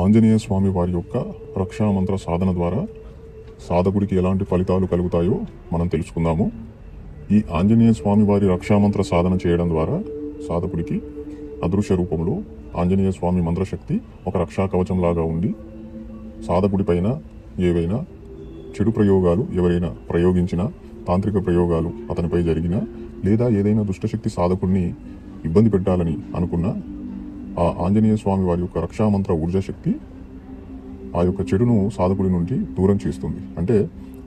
ఆంజనేయ స్వామి వారి యొక్క రక్షామంత్ర సాధన ద్వారా సాధకుడికి ఎలాంటి ఫలితాలు కలుగుతాయో మనం తెలుసుకుందాము. ఈ ఆంజనేయ స్వామి వారి రక్షామంత్ర సాధన చేయడం ద్వారా సాధకుడికి అదృశ్య రూపంలో ఆంజనేయ స్వామి మంత్రశక్తి ఒక రక్షా కవచంలాగా ఉండి సాధకుడి పైన ఏవైనా చెడు ప్రయోగాలు ఎవరైనా ప్రయోగించినా, తాంత్రిక ప్రయోగాలు అతనిపై జరిగినా, లేదా ఏదైనా దుష్టశక్తి సాధకుడిని ఇబ్బంది పెట్టాలని అనుకున్నా ఆ ఆంజనేయ స్వామి వారి యొక్క రక్షామంత్ర ఊర్జాశక్తి ఆ యొక్క చెడును సాధకుడి నుండి దూరం చేస్తుంది. అంటే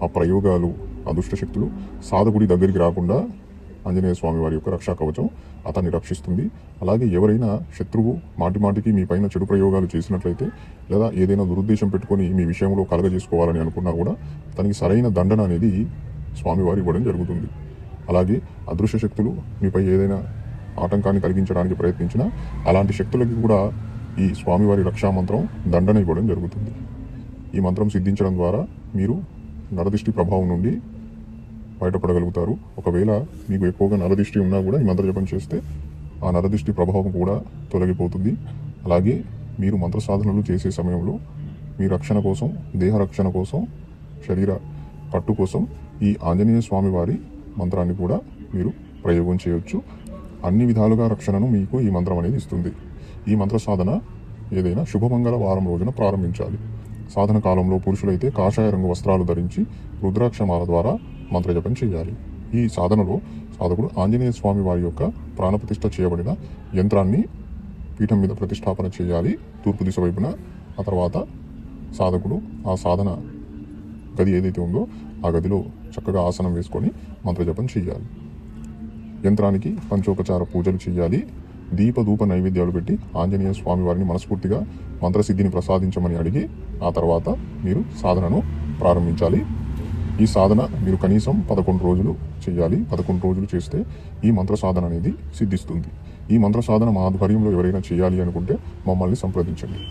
ఆ ప్రయోగాలు, ఆ దుష్టశక్తులు సాధకుడి దగ్గరికి రాకుండా ఆంజనేయ స్వామి వారి యొక్క రక్షా కవచం అతన్ని రక్షిస్తుంది. అలాగే ఎవరైనా శత్రువు మాటిమాటికి మీ పైన చెడు ప్రయోగాలు చేసినట్లయితే, లేదా ఏదైనా దురుద్దేశం పెట్టుకొని మీ విషయంలో కలగజేసుకోవాలని అనుకున్నా కూడా తనకి సరైన దండన అనేది స్వామివారు ఇవ్వడం జరుగుతుంది. అలాగే అదృశ్య శక్తులు మీపై ఏదైనా ఆటంకాన్ని కలిగించడానికి ప్రయత్నించినా అలాంటి శక్తులకి కూడా ఈ స్వామివారి రక్షామంత్రం దండన ఇవ్వడం జరుగుతుంది. ఈ మంత్రం సిద్ధించడం ద్వారా మీరు నరదిష్టి ప్రభావం నుండి బయటపడగలుగుతారు. ఒకవేళ మీకు ఎక్కువగా నరదిష్టి ఉన్నా కూడా ఈ మంత్ర జపం చేస్తే ఆ నరదిష్టి ప్రభావం కూడా తొలగిపోతుంది. అలాగే మీరు మంత్ర సాధనలు చేసే సమయంలో మీ రక్షణ కోసం, దేహ రక్షణ కోసం, శరీర పట్టు కోసం ఈ ఆంజనేయ స్వామి వారి మంత్రాన్ని కూడా మీరు ప్రయోగం చేయొచ్చు. అన్ని విధాలుగా రక్షణను మీకు ఈ మంత్రం అనేది ఇస్తుంది. ఈ మంత్ర సాధన ఏదైనా శుభమంగళ వారం రోజున ప్రారంభించాలి. సాధన కాలంలో పురుషులైతే కాషాయ రంగు వస్త్రాలు ధరించి రుద్రాక్షమాల ద్వారా మంత్రజపం చేయాలి. ఈ సాధనలో సాధకుడు ఆంజనేయ స్వామి వారి యొక్క ప్రాణప్రతిష్ఠ చేయబడిన యంత్రాన్ని పీఠం మీద ప్రతిష్టాపన చేయాలి తూర్పు దిశ వైపున. ఆ తర్వాత సాధకుడు ఆ సాధన గది ఏదైతే ఉందో ఆ గదిలో చక్కగా ఆసనం వేసుకొని మంత్రజపం చేయాలి. యంత్రానికి పంచోపచార పూజలు చేయాలి. దీపధూప నైవేద్యాలు పెట్టి ఆంజనేయ స్వామి వారిని మనస్ఫూర్తిగా మంత్రసిద్ధిని ప్రసాదించమని అడిగి ఆ తర్వాత మీరు సాధనను ప్రారంభించాలి. ఈ సాధన మీరు కనీసం 11 రోజులు చేయాలి. 11 రోజులు చేస్తే ఈ మంత్ర సాధన అనేది సిద్ధిస్తుంది. ఈ మంత్ర సాధన మా ఆధ్వర్యంలో ఎవరైనా చేయాలి అనుకుంటే మమ్మల్ని సంప్రదించండి.